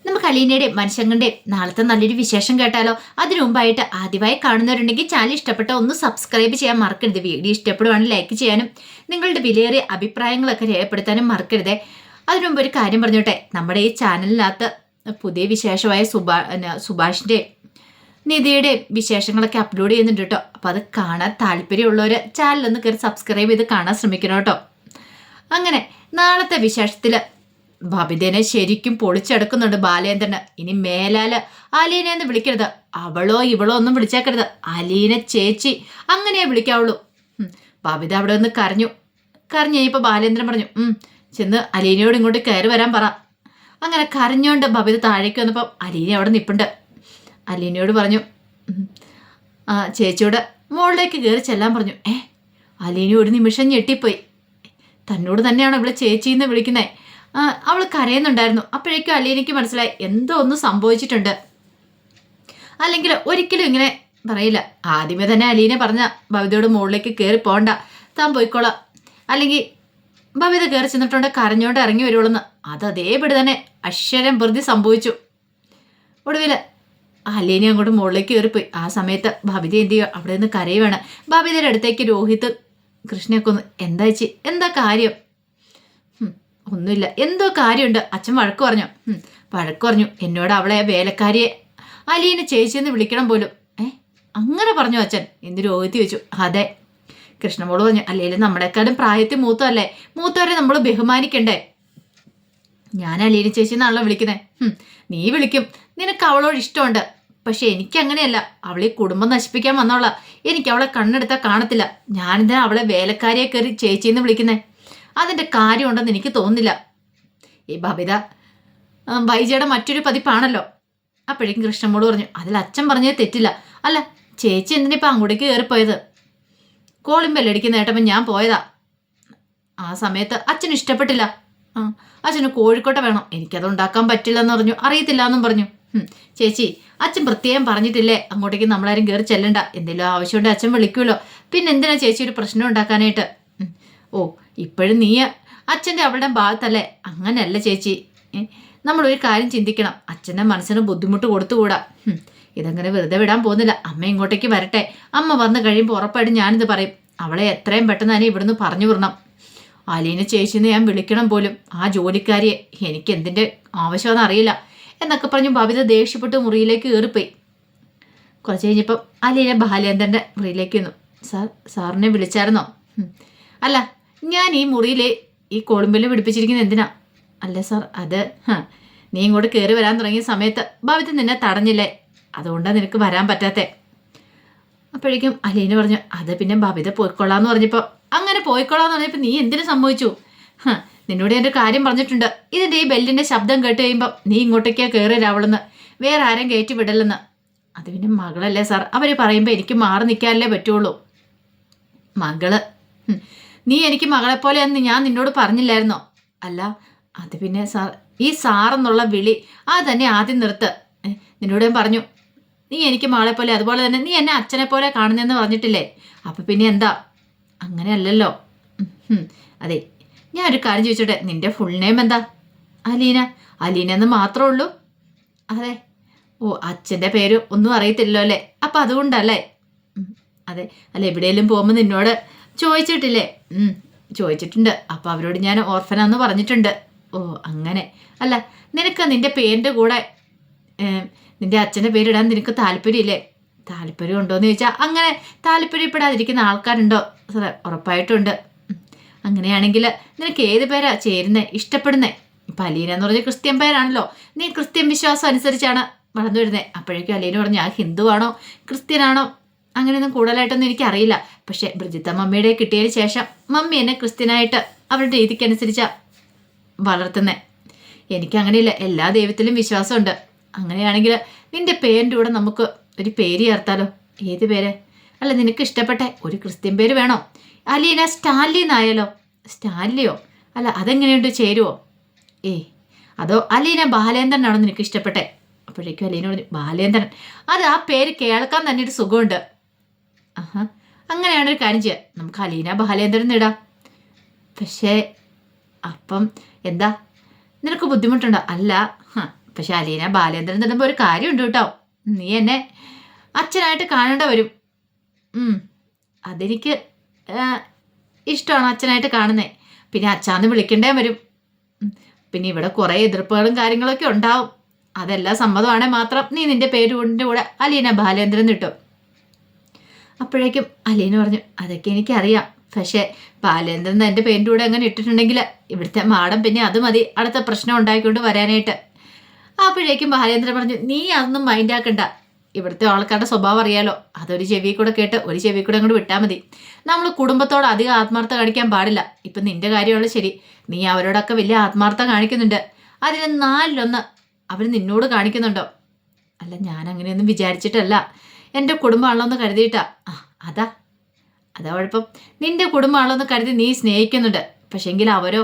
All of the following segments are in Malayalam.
നമുക്ക് അലീനയുടെയും മനുഷ്യങ്ങളുടെയും നാളത്തെ നല്ലൊരു വിശേഷം കേട്ടാലോ? അതിനു മുമ്പായിട്ട് ആദ്യമായി കാണുന്നവരുണ്ടെങ്കിൽ ചാനൽ ഇഷ്ടപ്പെട്ട ഒന്ന് സബ്സ്ക്രൈബ് ചെയ്യാൻ മറക്കരുത്. വീഡിയോ ഇഷ്ടപ്പെടുവാണെങ്കിൽ ലൈക്ക് ചെയ്യാനും നിങ്ങളുടെ വിലയേറിയ അഭിപ്രായങ്ങളൊക്കെ രേഖപ്പെടുത്താനും മറക്കരുതേ. അതിനു മുമ്പ് ഒരു കാര്യം പറഞ്ഞോട്ടെ, നമ്മുടെ ഈ ചാനലിനകത്ത് പുതിയ വിശേഷമായ സുഭാഷിന്റെ നിധിയുടെ വിശേഷങ്ങളൊക്കെ അപ്ലോഡ് ചെയ്യുന്നുണ്ട് കേട്ടോ. അപ്പം അത് കാണാൻ താല്പര്യമുള്ളവർ ചാനലൊന്ന് കയറി സബ്സ്ക്രൈബ് ചെയ്ത് കാണാൻ ശ്രമിക്കണം കേട്ടോ. അങ്ങനെ നാളത്തെ വിശേഷത്തിൽ ബബിതേനെ ശരിക്കും പൊളിച്ചെടുക്കുന്നുണ്ട് ബാലേന്ദ്രന്. ഇനി മേലാല് അലീന എന്ന് വിളിക്കരുത്, അവളോ ഇവളോ ഒന്നും വിളിച്ചേക്കരുത്, അലീന ചേച്ചി അങ്ങനെയേ വിളിക്കാവുള്ളൂ. ബബിത അവിടെ നിന്ന് കരഞ്ഞു കഴിഞ്ഞപ്പോൾ ബാലേന്ദ്രൻ പറഞ്ഞു, ചെന്ന് അലീനയോട് ഇങ്ങോട്ട് കയറി വരാൻ പറ. അങ്ങനെ കരഞ്ഞോണ്ട് ബബിത താഴേക്ക് വന്നപ്പം അലീന അവിടെ നിൽപ്പുണ്ട്. അലീനയോട് പറഞ്ഞു, ചേച്ചിയോട് മോളിലേക്ക് കയറി ചെല്ലാൻ പറഞ്ഞു. അലീന ഒരു നിമിഷം ഞെട്ടിപ്പോയി. തന്നോട് തന്നെയാണ് അവളെ ചേച്ചിന്ന് വിളിക്കുന്നത്. അവൾ കരയുന്നുണ്ടായിരുന്നു. അപ്പോഴേക്കും അലീനയ്ക്ക് മനസ്സിലായി എന്തോ ഒന്ന് സംഭവിച്ചിട്ടുണ്ട്. അല്ലെങ്കിൽ ഒരിക്കലും ഇങ്ങനെ പറയില്ല. ആദ്യമേ തന്നെ അലീന പറഞ്ഞ ബബിതയോട് മുകളിലേക്ക് കയറി പോകണ്ട, താൻ പോയിക്കോളാം, അല്ലെങ്കിൽ ബബിത കയറി ചെന്നിട്ടുണ്ട് കരഞ്ഞോണ്ട് ഇറങ്ങി വരുവുള്ളെന്ന്. അത് അതേപടി തന്നെ അക്ഷരം പ്രതി സംഭവിച്ചു. ഒടുവിൽ അലീന അങ്ങോട്ട് മുകളിലേക്ക് കയറിപ്പോയി. ആ സമയത്ത് ബബിത എന്ത് ചെയ്യുക, അവിടെ നിന്ന് കരയുവാണ്. ബബിതയുടെ അടുത്തേക്ക് രോഹിത് കൃഷ്ണയൊക്കെ ഒന്ന്, എന്താ ചേച്ചി, എന്താ കാര്യം? ഒന്നുമില്ല, എന്തോ കാര്യമുണ്ട്. അച്ഛൻ വഴക്ക് പറഞ്ഞു എന്നോട് അവളെ വേലക്കാരിയെ അലീന ചേച്ചിയെന്ന് വിളിക്കണം പോലും. അങ്ങനെ പറഞ്ഞു അച്ഛൻ എന്ന് രോഹിത് ചോദിച്ചു. അതെ, കൃഷ്ണമോള് പറഞ്ഞു. അല്ലെങ്കിൽ നമ്മളെക്കാളും പ്രായത്തിൽ മൂത്തല്ലേ, മൂത്തവരെ നമ്മൾ ബഹുമാനിക്കണ്ടേ? ഞാൻ അലീന ചേച്ചി എന്നാണല്ലോ വിളിക്കുന്നത്. നീ വിളിക്കും, നിനക്ക് അവളോട് ഇഷ്ടമുണ്ട്. പക്ഷെ എനിക്കങ്ങനെയല്ല. അവളെ കുടുംബം നശിപ്പിക്കാൻ വന്നോളാ. എനിക്ക് അവളെ കണ്ണെടുത്താൽ കാണത്തില്ല. ഞാനെന്താ അവളെ വേലക്കാരിയെ കയറി ചേച്ചിന്ന് വിളിക്കുന്നേ? അതിൻ്റെ കാര്യമുണ്ടെന്ന് എനിക്ക് തോന്നുന്നില്ല. ഈ ബബിത വൈജയുടെ മറ്റൊരു പതിപ്പാണല്ലോ. അപ്പോഴേക്കും കൃഷ്ണമോള് പറഞ്ഞു, അതിൽ അച്ഛൻ പറഞ്ഞത് തെറ്റില്ല. അല്ല, ചേച്ചി എന്തിനിപ്പോൾ അങ്ങോട്ടേക്ക് കയറിപ്പോയത്? കോളിംഗ് ബെല്ലടിക്കുന്ന കേട്ടപ്പോൾ ഞാൻ പോയതാ. ആ സമയത്ത് അച്ഛന് ഇഷ്ടപ്പെട്ടില്ല. അച്ഛന് കോഴിക്കോട്ട വേണം, എനിക്കത് ഉണ്ടാക്കാൻ പറ്റില്ലെന്ന് പറഞ്ഞു. അറിയത്തില്ല എന്നും പറഞ്ഞു. ചേച്ചി, അച്ഛൻ പ്രത്യേകം പറഞ്ഞിട്ടില്ലേ അങ്ങോട്ടേക്ക് നമ്മളാരും കയറി ചെല്ലണ്ട, എന്തെങ്കിലും ആവശ്യമുണ്ട് അച്ഛൻ വിളിക്കുമല്ലോ. പിന്നെ എന്തിനാ ചേച്ചി ഒരു പ്രശ്നം ഉണ്ടാക്കാനായിട്ട്? ഇപ്പോഴും നീ അച്ഛൻ്റെ അവളുടെ ഭാഗത്തല്ലേ? അങ്ങനെയല്ല ചേച്ചി, നമ്മളൊരു കാര്യം ചിന്തിക്കണം. അച്ഛൻ്റെ മനസ്സിന് ബുദ്ധിമുട്ട് കൊടുത്തുകൂടാ. ഇതങ്ങനെ വെറുതെ വിടാൻ പോകുന്നില്ല. അമ്മ ഇങ്ങോട്ടേക്ക് വരട്ടെ. അമ്മ വന്നു കഴിയുമ്പോൾ ഉറപ്പായിട്ടും ഞാനിത് പറയും. അവളെ എത്രയും പെട്ടെന്ന് തന്നെ ഇവിടുന്ന് പറഞ്ഞു വിടണം. അലീന ചേച്ചിന്ന് ഞാൻ വിളിക്കണം പോലും. ആ ജോലിക്കാരിയെ എനിക്ക് എന്തിൻ്റെ ആവശ്യമെന്ന് അറിയില്ല എന്നൊക്കെ പറഞ്ഞു ബബിത ദേഷ്യപ്പെട്ട് മുറിയിലേക്ക് കയറിപ്പോയി. കുറച്ച് കഴിഞ്ഞപ്പം അലീന ബാലേന്ദ്രൻ്റെ മുറിയിലേക്ക് വന്നു. സാറിനെ വിളിച്ചായിരുന്നോ? അല്ല, ഞാൻ ഈ മുറിയിൽ ഈ കോളിംബെല്ല് പിടിപ്പിച്ചിരിക്കുന്നത് എന്തിനാ? അല്ല സാർ, അത് നീ ഇങ്ങോട്ട് കയറി വരാൻ തുടങ്ങിയ സമയത്ത് ബബിത നിന്നെ തടഞ്ഞില്ലേ, അതുകൊണ്ടാണ് നിനക്ക് വരാൻ പറ്റാത്തേ. അപ്പോഴേക്കും അലീന പറഞ്ഞു, അത് പിന്നെ ബബിത പോയിക്കൊള്ളാന്ന് പറഞ്ഞപ്പോൾ, അങ്ങനെ പോയിക്കൊള്ളാന്ന് പറഞ്ഞപ്പോൾ നീ എന്തിനു സംഭവിച്ചു? നിന്നോട് എൻ്റെ കാര്യം പറഞ്ഞിട്ടുണ്ട്. ഇതിൻ്റെ ഈ ബെല്ലിൻ്റെ ശബ്ദം കേട്ട് കഴിയുമ്പോൾ നീ ഇങ്ങോട്ടേക്കാ കയറി രാവളെന്ന്, വേറെ ആരും കയറ്റി വിടലെന്ന്. അത് പിന്നെ മകളല്ലേ സാർ, അവർ പറയുമ്പോൾ എനിക്ക് മാറി നിൽക്കാനല്ലേ പറ്റുള്ളൂ. മകള്, നീ എനിക്ക് മകളെപ്പോലെയെന്ന് ഞാൻ നിന്നോട് പറഞ്ഞില്ലായിരുന്നോ? അല്ല, അത് പിന്നെ സാർ, ഈ സാറെന്നുള്ള വിളി അത് തന്നെ ആദ്യം നിർത്ത്. നിന്നോട് ഞാൻ പറഞ്ഞു, നീ എനിക്ക് മകളെപ്പോലെ, അതുപോലെ തന്നെ നീ എന്നെ അച്ഛനെ പോലെ കാണുന്നതെന്ന് പറഞ്ഞിട്ടില്ലേ? അപ്പം പിന്നെ എന്താ? അങ്ങനെയല്ലല്ലോ. അതെ, ഞാൻ ഒരു കാര്യം ചോദിച്ചോട്ടെ, നിന്റെ ഫുൾ നെയിം എന്താ? അലീന. അലീന എന്ന് മാത്രമേ ഉള്ളൂ? അതെ. അച്ഛൻ്റെ പേര് ഒന്നും അറിയത്തില്ലല്ലോ അല്ലേ? അപ്പം അതുകൊണ്ടല്ലേ? അതെ. അല്ല, എവിടെയെങ്കിലും പോകുമ്പോൾ നിന്നോട് ചോദിച്ചിട്ടില്ലേ? ചോദിച്ചിട്ടുണ്ട്. അപ്പം അവരോട് ഞാൻ ഓർഫനാന്ന് പറഞ്ഞിട്ടുണ്ട്. അങ്ങനെ. അല്ല, നിനക്ക് നിന്റെ പേരിൻ്റെ കൂടെ നിന്റെ അച്ഛൻ്റെ പേരിടാൻ നിനക്ക് താല്പര്യമില്ലേ? താല്പര്യം ഉണ്ടോയെന്ന് ചോദിച്ചാൽ അങ്ങനെ താല്പര്യപ്പെടാതിരിക്കുന്ന ആൾക്കാരുണ്ടോ? ഉറപ്പായിട്ടുണ്ട്. അങ്ങനെയാണെങ്കിൽ നിനക്ക് ഏത് പേരാ ചേരുന്നത്, ഇഷ്ടപ്പെടുന്നത്? ഇപ്പം അലീന എന്ന് പറഞ്ഞ ക്രിസ്ത്യൻ പേരാണല്ലോ. നീ ക്രിസ്ത്യൻ വിശ്വാസം അനുസരിച്ചാണ് വളർന്നു വരുന്നത്. അപ്പോഴേക്കും അലീന പറഞ്ഞു, ഞാൻ ഹിന്ദുവാണോ ക്രിസ്ത്യനാണോ അങ്ങനെയൊന്നും കൂടുതലായിട്ടൊന്നും എനിക്കറിയില്ല. പക്ഷേ ബ്രിജിത്ത മമ്മിയുടെ കിട്ടിയതിന് ശേഷം മമ്മി എന്നെ ക്രിസ്ത്യനായിട്ട് അവരുടെ രീതിക്കനുസരിച്ചാണ് വളർത്തുന്നത്. എനിക്കങ്ങനെയില്ല, എല്ലാ ദൈവത്തിലും വിശ്വാസമുണ്ട്. അങ്ങനെയാണെങ്കിൽ നിന്റെ പേരിൻ്റെ കൂടെ നമുക്ക് ഒരു പേര് ചേർത്താലോ? ഏത് പേര്? അല്ല, നിനക്ക് ഇഷ്ടപ്പെട്ട ഒരു ക്രിസ്ത്യൻ പേര് വേണോ? അലീന സ്റ്റാൻലി എന്നായാലോ? സ്റ്റാൻലിയോ? അല്ല, അതെങ്ങനെയുണ്ട്, ചേരുവോ? അതോ അലീന ബാലേന്ദ്രനാണോ നിനക്ക് ഇഷ്ടപ്പെട്ടെ? അപ്പോഴേക്കും അലീന പറഞ്ഞു, ബാലേന്ദ്രൻ. അത് ആ പേര് കേൾക്കാൻ തന്നെ ഒരു സുഖമുണ്ട്. അങ്ങനെയാണൊരു കാര്യം ചെയ്യുക, നമുക്ക് അലീന ബാലേന്ദ്രൻ ഇടാം. പക്ഷേ അപ്പം എന്താ, നിനക്ക് ബുദ്ധിമുട്ടുണ്ടോ? അല്ല, പക്ഷെ അലീന ബാലേന്ദ്രൻ തരുമ്പോൾ ഒരു കാര്യമുണ്ട് കേട്ടോ, നീ എന്നെ അച്ഛനായിട്ട് കാണേണ്ട വരും. അതെനിക്ക് ഇഷ്ടമാണ് അച്ഛനായിട്ട് കാണുന്നേ. പിന്നെ അച്ഛാന്ന് വിളിക്കേണ്ടേ വരും. പിന്നെ ഇവിടെ കുറേ എതിർപ്പുകളും കാര്യങ്ങളൊക്കെ ഉണ്ടാവും. അതെല്ലാം സമ്മതമാണെ മാത്രം നീ നിന്റെ പേരുകൊണ്ടിൻ്റെ കൂടെ അലീന ബാലേന്ദ്രൻ കിട്ടും. അപ്പോഴേക്കും അലീന പറഞ്ഞു, അതൊക്കെ എനിക്കറിയാം, പക്ഷേ ബാലേന്ദ്രൻ എൻ്റെ പേരിൻ്റെ കൂടെ അങ്ങനെ ഇട്ടിട്ടുണ്ടെങ്കിൽ ഇവിടുത്തെ മാഡം പിന്നെ അത് മതി അടുത്ത പ്രശ്നം ഉണ്ടാക്കിക്കൊണ്ട് വരാനായിട്ട്. അപ്പോഴേക്കും ബാലേന്ദ്രൻ പറഞ്ഞു, നീ അതൊന്നും മൈൻഡാക്കണ്ട, ഇവിടുത്തെ ആൾക്കാരുടെ സ്വഭാവം അറിയാലോ, അതൊരു ചെവി കൂടെ കേട്ട് ഒരു ചെവി കൂടെ അങ്ങോട്ട് വിട്ടാൽ മതി. നമ്മൾ കുടുംബത്തോട് അധികം ആത്മാർത്ഥ കാണിക്കാൻ പാടില്ല. ഇപ്പം നിന്റെ കാര്യമുള്ള ശരി, നീ അവരോടൊക്കെ വലിയ ആത്മാർത്ഥ കാണിക്കുന്നുണ്ട്, അതിന് 4-1 അവർ നിന്നോട് കാണിക്കുന്നുണ്ടോ? അല്ല, ഞാൻ അങ്ങനെയൊന്നും വിചാരിച്ചിട്ടല്ല, എൻ്റെ കുടുംബമാണല്ലോന്ന് കരുതിയിട്ടാ. അതാ കുഴപ്പം. നിന്റെ കുടുംബമാണല്ലോന്ന് കരുതി നീ സ്നേഹിക്കുന്നുണ്ട്, പക്ഷെ എങ്കിൽ അവർ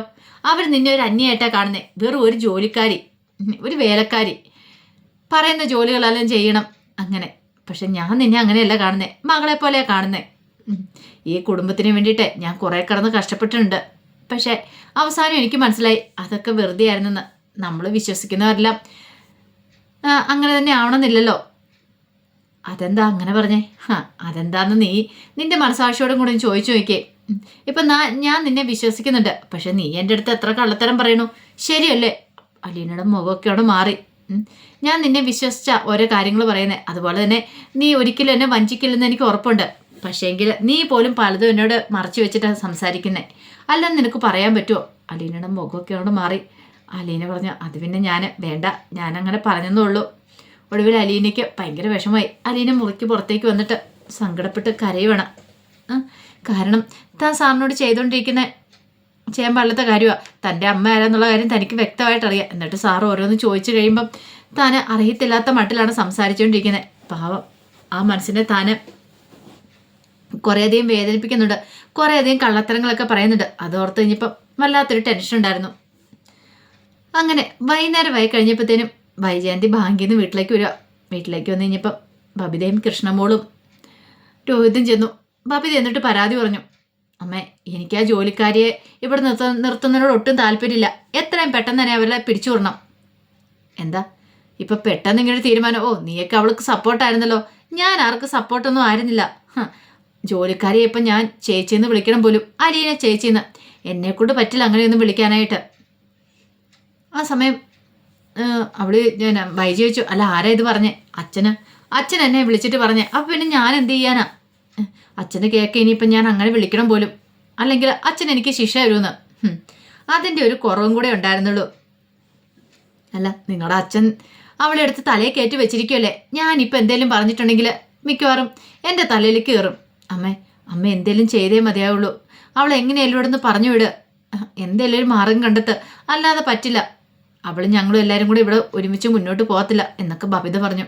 നിന്നെ ഒരു അന്യായിട്ടാണ് കാണുന്നേ, വെറും ഒരു ജോലിക്കാരി, ഒരു വേലക്കാരി, പറയുന്ന ജോലികളെല്ലാം ചെയ്യണം അങ്ങനെ. പക്ഷെ ഞാൻ നിന്നെ അങ്ങനെയല്ല കാണുന്നേ, മകളെ പോലെയാണ് കാണുന്നേ. ഈ കുടുംബത്തിന് വേണ്ടിയിട്ട് ഞാൻ കുറേ കിടന്ന് കഷ്ടപ്പെട്ടിട്ടുണ്ട്, പക്ഷെ അവസാനം എനിക്ക് മനസ്സിലായി അതൊക്കെ വെറുതെ ആയിരുന്നെന്ന്. നമ്മൾ വിശ്വസിക്കുന്നവരെല്ലാം അങ്ങനെ തന്നെ ആവണമെന്നില്ലല്ലോ. അതെന്താ അങ്ങനെ പറഞ്ഞേ? അതെന്താന്ന് നീ നിന്റെ മനസാക്ഷിയോടും കൂടി ചോദിച്ചു നോക്കിയേ. ഇപ്പം ഞാൻ നിന്നെ വിശ്വസിക്കുന്നുണ്ട്, പക്ഷെ നീ എൻ്റെ അടുത്ത് എത്ര കള്ളത്തരം പറയണു, ശരിയല്ലേ? അലീനയുടെ മുഖമൊക്കെ അവിടെ മാറി. ഞാൻ നിന്നെ വിശ്വസിച്ച ഓരോ കാര്യങ്ങൾ പറയുന്നത്, അതുപോലെ തന്നെ നീ ഒരിക്കലും എന്നെ വഞ്ചിക്കില്ലെന്ന് എനിക്ക് ഉറപ്പുണ്ട്. പക്ഷേങ്കിൽ നീ പോലും പലതും എന്നോട് മറച്ചു വെച്ചിട്ടാണ് സംസാരിക്കുന്നത്, അല്ലെന്ന് നിനക്ക് പറയാൻ പറ്റുമോ? അലീനയുടെ മുഖമൊക്കെ അവിടെ മാറി. അലീന പറഞ്ഞു, അത് പിന്നെ വേണ്ട, ഞാനങ്ങനെ പറഞ്ഞതേ ഉള്ളൂ. ഒടുവിൽ അലീനയ്ക്ക് ഭയങ്കര വിഷമമായി. അലീന മുറിക്ക് പുറത്തേക്ക് വന്നിട്ട് സങ്കടപ്പെട്ട് കരയുവാണ്. കാരണം താൻ സാറിനോട് ചെയ്യാൻ പാടില്ലാത്ത കാര്യമാണ്. തൻ്റെ അമ്മ ആരാന്നുള്ള കാര്യം തനിക്ക് വ്യക്തമായിട്ടറിയാം. എന്നിട്ട് സാറ് ഓരോന്ന് ചോദിച്ചു കഴിയുമ്പം താൻ അറിയത്തില്ലാത്ത മട്ടിലാണ് സംസാരിച്ചുകൊണ്ടിരിക്കുന്നത്. പാവം, ആ മനസ്സിനെ താൻ കുറേയധികം വേദനിപ്പിക്കുന്നുണ്ട്, കുറേയധികം കള്ളത്തരങ്ങളൊക്കെ പറയുന്നുണ്ട്. അതോർത്ത് കഴിഞ്ഞപ്പം വല്ലാത്തൊരു ടെൻഷൻ ഉണ്ടായിരുന്നു. അങ്ങനെ വൈകുന്നേരമായി കഴിഞ്ഞപ്പോഴത്തേനും വൈജയന്തി ബാങ്കിൽ നിന്ന് വീട്ടിലേക്ക് വരിക. വീട്ടിലേക്ക് വന്നു കഴിഞ്ഞപ്പം ബബിതയും കൃഷ്ണമോളും രോഹിതും ചെന്നു. ബബിത എന്നിട്ട് പരാതി പറഞ്ഞു, അമ്മേ, എനിക്ക് ആ ജോലിക്കാരിയെ ഇവിടെ നിർത്തുന്നതിനോട് ഒട്ടും താല്പര്യമില്ല, എത്രയും പെട്ടെന്ന് തന്നെ അവരെ പിടിച്ചു വിടണം. എന്താ ഇപ്പം പെട്ടെന്ന് ഇങ്ങനെ തീരുമാനം? നീയൊക്കെ അവൾക്ക് സപ്പോർട്ടായിരുന്നല്ലോ. ഞാൻ ആർക്ക് സപ്പോർട്ടൊന്നും ആയിരുന്നില്ല. ജോലിക്കാരിയെ ഇപ്പം ഞാൻ ചേച്ചിന്ന് വിളിക്കണം പോലും, അലീനെ ചേച്ചിന്ന്. എന്നെക്കൊണ്ട് പറ്റില്ല അങ്ങനെയൊന്നും വിളിക്കാനായിട്ട്. ആ സമയം വൈജി ചോദിച്ചു, അല്ല ആരാ ഇത് പറഞ്ഞേ? അച്ഛൻ എന്നെ വിളിച്ചിട്ട് പറഞ്ഞേ. അപ്പം പിന്നെ ഞാൻ എന്ത് ചെയ്യാനാ? അച്ഛൻ്റെ കേക്ക് ഇനിയിപ്പം ഞാൻ അങ്ങനെ വിളിക്കണം പോലും, അല്ലെങ്കിൽ അച്ഛൻ എനിക്ക് ശിക്ഷ തരുമെന്ന്. അതിൻ്റെ ഒരു കുറവും കൂടെ ഉണ്ടായിരുന്നുള്ളൂ. അല്ല, നിങ്ങളുടെ അച്ഛൻ അവളെ എടുത്ത് തലയെ കയറ്റി വെച്ചിരിക്കുമല്ലേ. ഞാനിപ്പോൾ എന്തേലും പറഞ്ഞിട്ടുണ്ടെങ്കിൽ മിക്കവാറും എൻ്റെ തലയിൽ കയറും. അമ്മ എന്തേലും ചെയ്തേ മതിയാവുള്ളൂ. അവൾ എങ്ങനെയല്ലോ ഇവിടെ നിന്ന് പറഞ്ഞു വിടുക, എന്തേലും ഒരു മാർഗം കണ്ടെത്ത്, അല്ലാതെ പറ്റില്ല. അവളും ഞങ്ങളും എല്ലാവരും കൂടി ഇവിടെ ഒരുമിച്ച് മുന്നോട്ട് പോകത്തില്ല എന്നൊക്കെ ബബിത പറഞ്ഞു.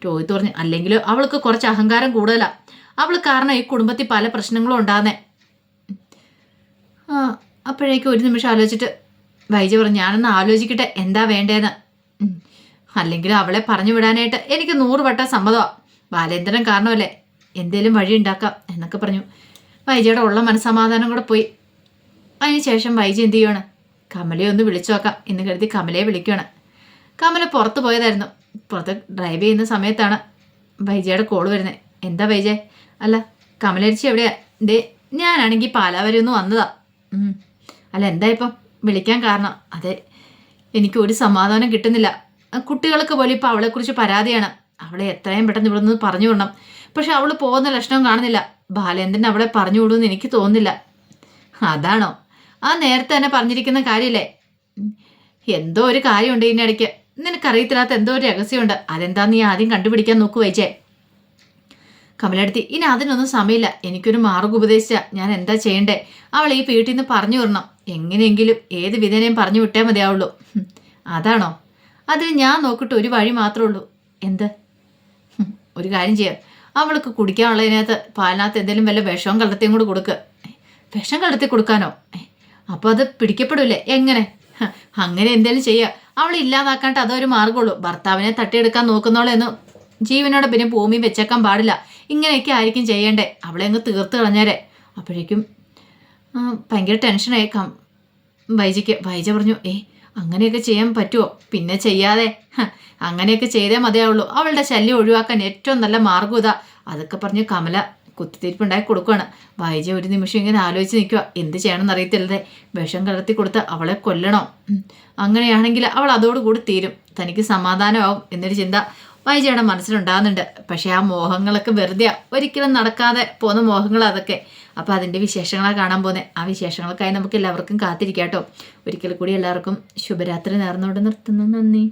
രോഹിത് പറഞ്ഞു, അല്ലെങ്കിൽ അവൾക്ക് കുറച്ച് അഹങ്കാരം കൂടുതലാണ്, അവൾ കാരണം ഈ കുടുംബത്തിൽ പല പ്രശ്നങ്ങളും ഉണ്ടാകുന്നേ. അപ്പോഴേക്കും ഒരു നിമിഷം ആലോചിച്ചിട്ട് വൈജ പറഞ്ഞു, ഞാനൊന്ന് ആലോചിക്കട്ടെ എന്താ വേണ്ടേന്ന്. അല്ലെങ്കിൽ അവളെ പറഞ്ഞു വിടാനായിട്ട് എനിക്ക് 100 വട്ടം സമ്മതമാണ്. ബാലേന്ദ്രൻ കാരണമല്ലേ, എന്തേലും വഴി ഉണ്ടാക്കാം എന്നൊക്കെ പറഞ്ഞു. വൈജയുടെ ഉള്ള മനസ്സമാധാനം കൂടെ പോയി. അതിനുശേഷം വൈജ എന്ത് ചെയ്യുവാണ്, കമലയെ ഒന്ന് വിളിച്ചു നോക്കാം എന്ന് കരുതി കമലയെ വിളിക്കുകയാണ്. കമല പുറത്ത് പോയതായിരുന്നു. പുറത്ത് ഡ്രൈവ് ചെയ്യുന്ന സമയത്താണ് വൈജയുടെ കോള് വരുന്നത്. എന്താ വൈജ? അല്ല, കമലരിച്ചി എവിടെയാ? ഞാനാണെങ്കിൽ പാലാ വരെ ഒന്ന് വന്നതാ. അല്ല, എന്താ ഇപ്പം വിളിക്കാൻ കാരണം? അതെ, എനിക്ക് ഒരു സമാധാനം കിട്ടുന്നില്ല. കുട്ടികൾക്ക് പോലും ഇപ്പം അവളെക്കുറിച്ച് പരാതിയാണ്. അവളെ എത്രയും പെട്ടെന്ന് ഇവിടെ നിന്ന് പറഞ്ഞു വിടണം. പക്ഷെ അവൾ പോകുന്ന ലക്ഷണം കാണുന്നില്ല. ബാലേന്ദ്രൻ അവളെ പറഞ്ഞു വിടുമെന്ന് എനിക്ക് തോന്നുന്നില്ല. അതാണോ? ആ നേരത്തെ തന്നെ പറഞ്ഞിരിക്കുന്ന കാര്യമില്ലേ? എന്തോ ഒരു കാര്യമുണ്ട് ഇതിനിടയ്ക്ക്, നിനക്കറിയത്തില്ലാത്ത എന്തോ ഒരു രഹസ്യമുണ്ട്. അതെന്താന്ന് നീ ആദ്യം കണ്ടുപിടിക്കാൻ നോക്കു വൈജേ. കമലെടുത്തി, ഇനി അതിനൊന്നും സമയമില്ല. എനിക്കൊരു മാർഗ്ഗം ഉപദേശിച്ചാൽ ഞാൻ എന്താ ചെയ്യണ്ടേ? അവൾ ഈ വീട്ടിൽ നിന്ന് പറഞ്ഞു വിടണം. എങ്ങനെയെങ്കിലും ഏത് വിധേനയും പറഞ്ഞു വിട്ടേ മതിയാവുള്ളൂ. അതാണോ? അതിന് ഞാൻ നോക്കിയിട്ട് ഒരു വഴി മാത്രമേ ഉള്ളൂ. എന്ത്? ഒരു കാര്യം ചെയ്യാം, അവൾക്ക് കുടിക്കാനുള്ളതിനകത്ത് പാലിനകത്ത് എന്തെങ്കിലും വല്ല വിഷവും കലർത്തിയും കൂടെ കൊടുക്കുക. വിഷം കലർത്തി കൊടുക്കാനോ? അപ്പോൾ അത് പിടിക്കപ്പെടില്ലേ? എങ്ങനെ? അങ്ങനെ എന്തെങ്കിലും ചെയ്യുക. അവളെ ഇല്ലാതാക്കാണ്ട് അതൊരു മാർഗമുള്ളൂ. ഭർത്താവിനെ തട്ടിയെടുക്കാൻ നോക്കുന്നോളെന്ന് ജീവനോടെ പിന്നെ ഭൂമി വെച്ചേക്കാൻ പാടില്ല. ഇങ്ങനെയൊക്കെ ആയിരിക്കും ചെയ്യേണ്ടേ. അവളെ അങ്ങ് തീർത്ത് കളഞ്ഞേരെ. അപ്പോഴേക്കും ഭയങ്കര ടെൻഷനായി വൈജയ്ക്ക്. വൈജ പറഞ്ഞു, അങ്ങനെയൊക്കെ ചെയ്യാൻ പറ്റുമോ? പിന്നെ ചെയ്യാതെ. അങ്ങനെയൊക്കെ ചെയ്തേ മതിയാവുള്ളൂ. അവളുടെ ശല്യം ഒഴിവാക്കാൻ ഏറ്റവും നല്ല മാർഗ്ഗം ഇതാ. അതൊക്കെ പറഞ്ഞ് കമല കുത്തിത്തിരിപ്പുണ്ടാക്കി കൊടുക്കുകയാണ്. വൈജ ഒരു നിമിഷം ഇങ്ങനെ ആലോചിച്ച് നിൽക്കുക. എന്ത് ചെയ്യണമെന്ന് അറിയത്തില്ലേ. വിഷം കലർത്തി കൊടുത്ത് അവളെ കൊല്ലണോ? അങ്ങനെയാണെങ്കിൽ അവൾ അതോടുകൂടി തീരും. തനിക്ക് സമാധാനമാവും എന്നൊരു ചിന്ത വൈജയുടെ മനസ്സിലുണ്ടാകുന്നുണ്ട്. പക്ഷെ ആ മോഹങ്ങളൊക്കെ വെറുതെ ഒരിക്കലും നടക്കാതെ പോകുന്ന മോഹങ്ങൾ അതൊക്കെ. അപ്പോൾ അതിൻ്റെ വിശേഷങ്ങളാണ് കാണാൻ പോകുന്നത്. ആ വിശേഷങ്ങൾക്കായി നമുക്ക് എല്ലാവർക്കും കാത്തിരിക്കാം കേട്ടോ. ഒരിക്കൽ കൂടി എല്ലാവർക്കും ശുഭരാത്രി നേർന്നുകൊണ്ട് നിർത്തുന്നു. നന്ദി.